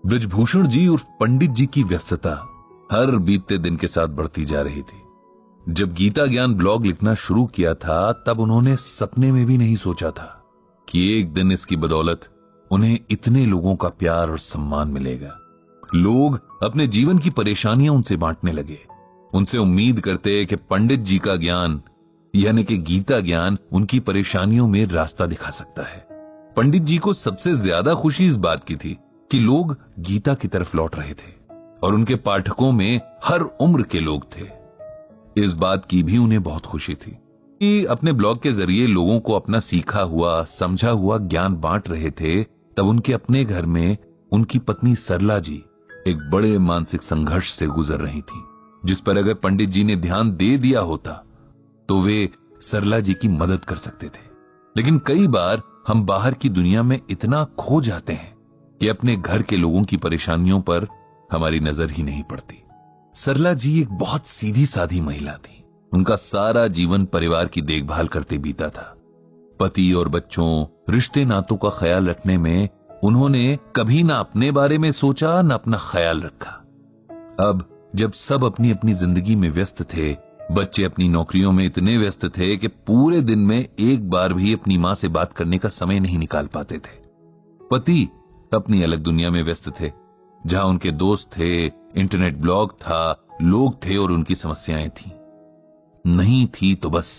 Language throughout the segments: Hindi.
ब्रजभूषण जी उर्फ पंडित जी की व्यस्तता हर बीतते दिन के साथ बढ़ती जा रही थी। जब गीता ज्ञान ब्लॉग लिखना शुरू किया था तब उन्होंने सपने में भी नहीं सोचा था कि एक दिन इसकी बदौलत उन्हें इतने लोगों का प्यार और सम्मान मिलेगा। लोग अपने जीवन की परेशानियां उनसे बांटने लगे, उनसे उम्मीद करते कि पंडित जी का ज्ञान यानी कि गीता ज्ञान उनकी परेशानियों में रास्ता दिखा सकता है। पंडित जी को सबसे ज्यादा खुशी इस बात की थी कि लोग गीता की तरफ लौट रहे थे और उनके पाठकों में हर उम्र के लोग थे। इस बात की भी उन्हें बहुत खुशी थी कि अपने ब्लॉग के जरिए लोगों को अपना सीखा हुआ समझा हुआ ज्ञान बांट रहे थे। तब उनके अपने घर में उनकी पत्नी सरला जी एक बड़े मानसिक संघर्ष से गुजर रही थी, जिस पर अगर पंडित जी ने ध्यान दे दिया होता तो वे सरला जी की मदद कर सकते थे। लेकिन कई बार हम बाहर की दुनिया में इतना खो जाते हैं कि अपने घर के लोगों की परेशानियों पर हमारी नजर ही नहीं पड़ती। सरला जी एक बहुत सीधी साधी महिला थी। उनका सारा जीवन परिवार की देखभाल करते बीता था। पति और बच्चों, रिश्ते नातों का ख्याल रखने में उन्होंने कभी ना अपने बारे में सोचा न अपना ख्याल रखा। अब जब सब अपनी अपनी जिंदगी में व्यस्त थे, बच्चे अपनी नौकरियों में इतने व्यस्त थे कि पूरे दिन में एक बार भी अपनी मां से बात करने का समय नहीं निकाल पाते थे। पति अपनी अलग दुनिया में व्यस्त थे, जहां उनके दोस्त थे, इंटरनेट ब्लॉग था, लोग थे और उनकी समस्याएं थी। नहीं थी तो बस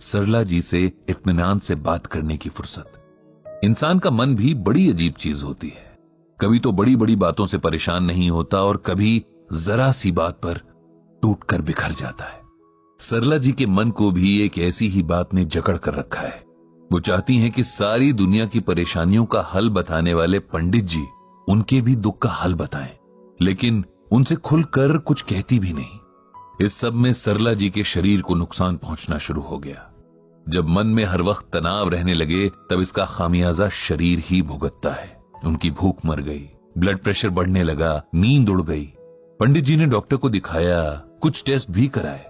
सरला जी से इत्मीनान से बात करने की फुर्सत। इंसान का मन भी बड़ी अजीब चीज होती है। कभी तो बड़ी बड़ी बातों से परेशान नहीं होता और कभी जरा सी बात पर टूटकर बिखर जाता है। सरला जी के मन को भी एक ऐसी ही बात ने जकड़ कर रखा है। वो चाहती हैं कि सारी दुनिया की परेशानियों का हल बताने वाले पंडित जी उनके भी दुख का हल बताएं, लेकिन उनसे खुलकर कुछ कहती भी नहीं। इस सब में सरला जी के शरीर को नुकसान पहुंचना शुरू हो गया। जब मन में हर वक्त तनाव रहने लगे तब इसका खामियाजा शरीर ही भुगतता है। उनकी भूख मर गई, ब्लड प्रेशर बढ़ने लगा, नींद उड़ गई। पंडित जी ने डॉक्टर को दिखाया, कुछ टेस्ट भी कराए,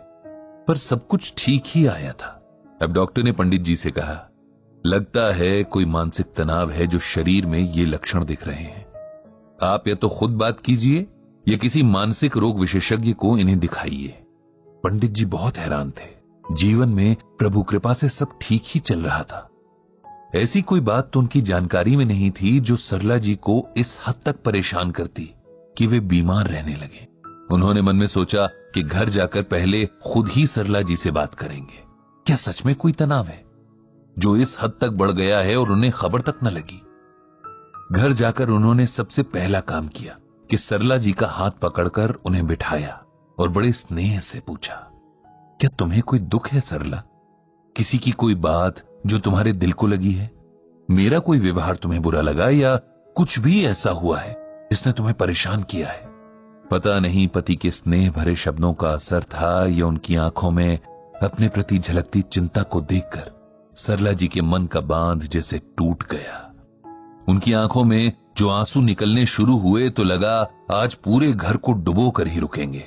पर सब कुछ ठीक ही आया था। अब डॉक्टर ने पंडित जी से कहा, लगता है कोई मानसिक तनाव है जो शरीर में ये लक्षण दिख रहे हैं। आप या तो खुद बात कीजिए या किसी मानसिक रोग विशेषज्ञ को इन्हें दिखाइए। पंडित जी बहुत हैरान थे। जीवन में प्रभु कृपा से सब ठीक ही चल रहा था। ऐसी कोई बात तो उनकी जानकारी में नहीं थी जो सरला जी को इस हद तक परेशान करती कि वे बीमार रहने लगे। उन्होंने मन में सोचा कि घर जाकर पहले खुद ही सरला जी से बात करेंगे। क्या सच में कोई तनाव है जो इस हद तक बढ़ गया है और उन्हें खबर तक न लगी? घर जाकर उन्होंने सबसे पहला काम किया कि सरला जी का हाथ पकड़कर उन्हें बिठाया और बड़े स्नेह से पूछा, क्या तुम्हें कोई दुख है सरला? किसी की कोई बात जो तुम्हारे दिल को लगी है? मेरा कोई व्यवहार तुम्हें बुरा लगा या कुछ भी ऐसा हुआ है जिसने तुम्हें परेशान किया है? पता नहीं पति के स्नेह भरे शब्दों का असर था या उनकी आंखों में अपने प्रति झलकती चिंता को देखकर सरला जी के मन का बांध जैसे टूट गया। उनकी आंखों में जो आंसू निकलने शुरू हुए तो लगा आज पूरे घर को डुबो कर ही रुकेंगे।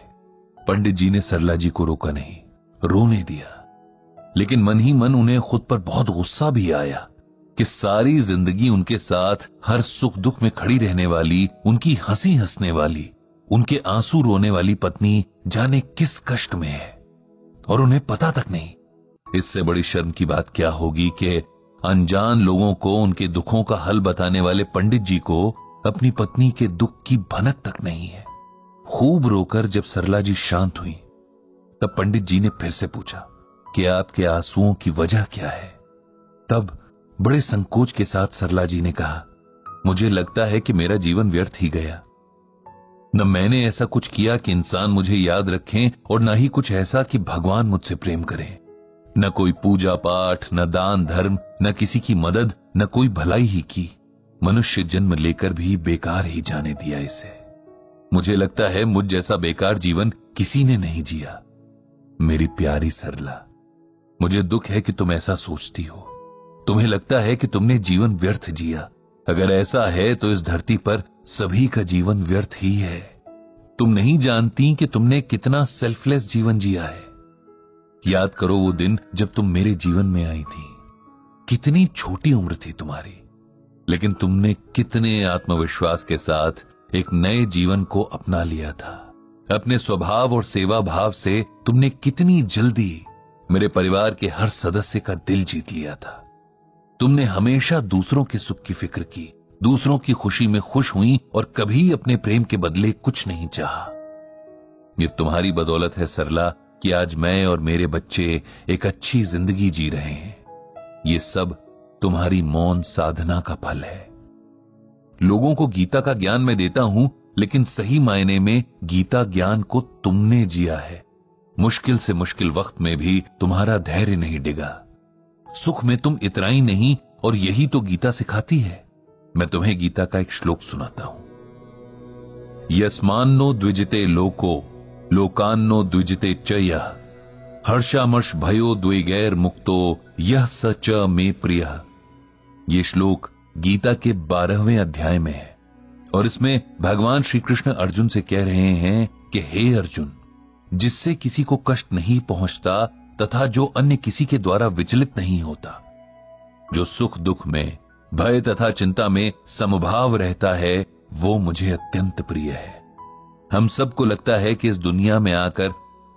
पंडित जी ने सरला जी को रोका नहीं, रोने दिया, लेकिन मन ही मन उन्हें खुद पर बहुत गुस्सा भी आया कि सारी जिंदगी उनके साथ हर सुख दुख में खड़ी रहने वाली, उनकी हंसी हंसने वाली, उनके आंसू रोने वाली पत्नी जाने किस कष्ट में है और उन्हें पता तक नहीं। इससे बड़ी शर्म की बात क्या होगी कि अनजान लोगों को उनके दुखों का हल बताने वाले पंडित जी को अपनी पत्नी के दुख की भनक तक नहीं है। खूब रोकर जब सरला जी शांत हुई तब पंडित जी ने फिर से पूछा कि आपके आंसुओं की वजह क्या है? तब बड़े संकोच के साथ सरला जी ने कहा, मुझे लगता है कि मेरा जीवन व्यर्थ ही गया। न मैंने ऐसा कुछ किया कि इंसान मुझे याद रखें और न ही कुछ ऐसा कि भगवान मुझसे प्रेम करें। न कोई पूजा पाठ, न दान धर्म, न किसी की मदद, न कोई भलाई ही की। मनुष्य जन्म लेकर भी बेकार ही जाने दिया इसे। मुझे लगता है मुझ जैसा बेकार जीवन किसी ने नहीं जिया। मेरी प्यारी सरला, मुझे दुख है कि तुम ऐसा सोचती हो। तुम्हें लगता है कि तुमने जीवन व्यर्थ जिया। अगर ऐसा है तो इस धरती पर सभी का जीवन व्यर्थ ही है। तुम नहीं जानती कि तुमने कितना सेल्फलेस जीवन जिया है। याद करो वो दिन जब तुम मेरे जीवन में आई थी। कितनी छोटी उम्र थी तुम्हारी, लेकिन तुमने कितने आत्मविश्वास के साथ एक नए जीवन को अपना लिया था। अपने स्वभाव और सेवा भाव से तुमने कितनी जल्दी मेरे परिवार के हर सदस्य का दिल जीत लिया था। तुमने हमेशा दूसरों के सुख की फिक्र की, दूसरों की खुशी में खुश हुई और कभी अपने प्रेम के बदले कुछ नहीं चाहा। ये तुम्हारी बदौलत है सरला कि आज मैं और मेरे बच्चे एक अच्छी जिंदगी जी रहे हैं। ये सब तुम्हारी मौन साधना का फल है। लोगों को गीता का ज्ञान मैं देता हूं, लेकिन सही मायने में गीता ज्ञान को तुमने जिया है। मुश्किल से मुश्किल वक्त में भी तुम्हारा धैर्य नहीं डिगा। सुख में तुम इतराई नहीं, और यही तो गीता सिखाती है। मैं तुम्हें गीता का एक श्लोक सुनाता हूं। यस्मान्नो द्विजिते लोको लोकान्नो द्विजिते च यः हर्षामर्ष भयो द्वैगैर मुक्तो यह स च मे प्रियः। ये श्लोक गीता के 12वें अध्याय में है और इसमें भगवान श्री कृष्ण अर्जुन से कह रहे हैं कि हे अर्जुन, जिससे किसी को कष्ट नहीं पहुंचता तथा जो अन्य किसी के द्वारा विचलित नहीं होता, जो सुख दुख में, भय तथा चिंता में समभाव रहता है, वो मुझे अत्यंत प्रिय है। हम सबको लगता है कि इस दुनिया में आकर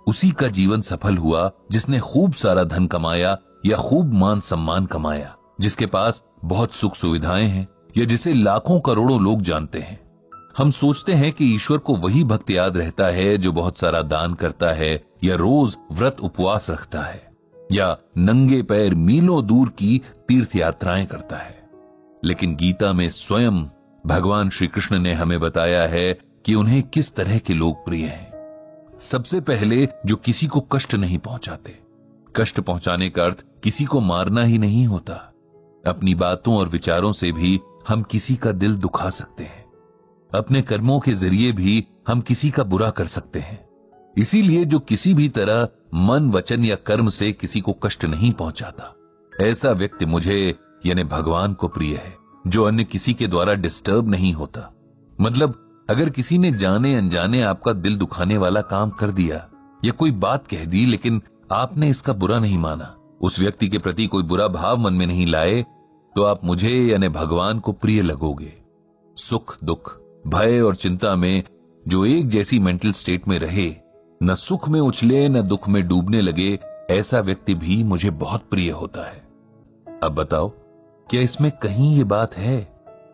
उसी का जीवन सफल हुआ जिसने खूब सारा धन कमाया या खूब मान सम्मान कमाया, जिसके पास बहुत सुख सुविधाएं हैं या जिसे लाखों करोड़ों लोग जानते हैं। हम सोचते हैं कि ईश्वर को वही भक्त याद रहता है जो बहुत सारा दान करता है या रोज व्रत उपवास रखता है या नंगे पैर मीलों दूर की तीर्थ यात्राएं करता है। लेकिन गीता में स्वयं भगवान श्री कृष्ण ने हमें बताया है कि उन्हें किस तरह के लोग प्रिय हैं। सबसे पहले जो किसी को कष्ट नहीं पहुंचाते। कष्ट पहुंचाने का अर्थ किसी को मारना ही नहीं होता। अपनी बातों और विचारों से भी हम किसी का दिल दुखा सकते हैं। अपने कर्मों के जरिए भी हम किसी का बुरा कर सकते हैं। इसीलिए जो किसी भी तरह मन, वचन या कर्म से किसी को कष्ट नहीं पहुंचाता, ऐसा व्यक्ति मुझे यानी भगवान को प्रिय है। जो अन्य किसी के द्वारा डिस्टर्ब नहीं होता। मतलब अगर किसी ने जाने अनजाने आपका दिल दुखाने वाला काम कर दिया या कोई बात कह दी, लेकिन आपने इसका बुरा नहीं माना, उस व्यक्ति के प्रति कोई बुरा भाव मन में नहीं लाए, तो आप मुझे यानी भगवान को प्रिय लगोगे। सुख दुख, भय और चिंता में जो एक जैसी मेंटल स्टेट में रहे, न सुख में उछले न दुख में डूबने लगे, ऐसा व्यक्ति भी मुझे बहुत प्रिय होता है। अब बताओ, क्या इसमें कहीं ये बात है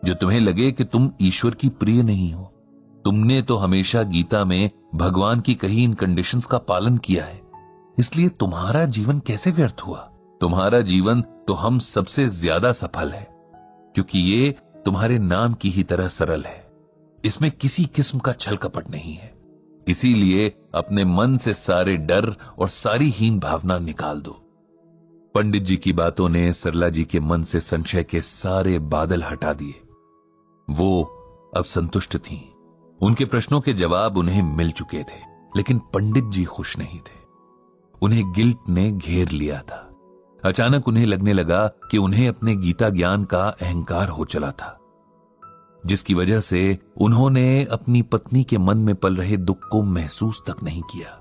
जो तुम्हें लगे कि तुम ईश्वर की प्रिय नहीं हो? तुमने तो हमेशा गीता में भगवान की कही इन कंडीशंस का पालन किया है, इसलिए तुम्हारा जीवन कैसे व्यर्थ हुआ? तुम्हारा जीवन तो हम सबसे ज्यादा सफल है, क्योंकि ये तुम्हारे नाम की ही तरह सरल है। इसमें किसी किस्म का छल कपट नहीं है। इसीलिए अपने मन से सारे डर और सारी हीन भावना निकाल दो। पंडित जी की बातों ने सरला जी के मन से संशय के सारे बादल हटा दिए। वो अब संतुष्ट थीं। उनके प्रश्नों के जवाब उन्हें मिल चुके थे, लेकिन पंडित जी खुश नहीं थे। उन्हें गिल्ट ने घेर लिया था। अचानक उन्हें लगने लगा कि उन्हें अपने गीता ज्ञान का अहंकार हो चला था, जिसकी वजह से उन्होंने अपनी पत्नी के मन में पल रहे दुख को महसूस तक नहीं किया।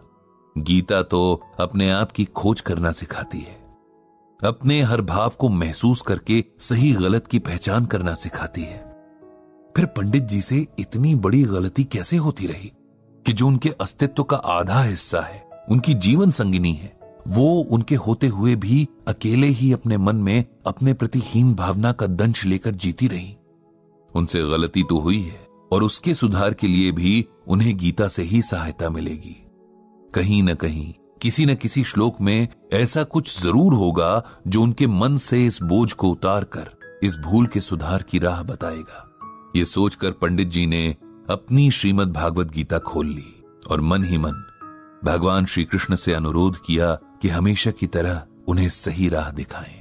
गीता तो अपने आप की खोज करना सिखाती है, अपने हर भाव को महसूस करके सही गलत की पहचान करना सिखाती है। फिर पंडित जी से इतनी बड़ी गलती कैसे होती रही कि जो उनके अस्तित्व का आधा हिस्सा है, उनकी जीवन संगिनी है, वो उनके होते हुए भी अकेले ही अपने मन में अपने प्रति हीन भावना का दंश लेकर जीती रही। उनसे गलती तो हुई है और उसके सुधार के लिए भी उन्हें गीता से ही सहायता मिलेगी। कहीं न कहीं किसी न किसी श्लोक में ऐसा कुछ जरूर होगा जो उनके मन से इस बोझ को उतार कर इस भूल के सुधार की राह बताएगा। ये सोचकर पंडित जी ने अपनी श्रीमद् भागवत गीता खोल ली और मन ही मन भगवान श्री कृष्ण से अनुरोध किया कि हमेशा की तरह उन्हें सही राह दिखाएं।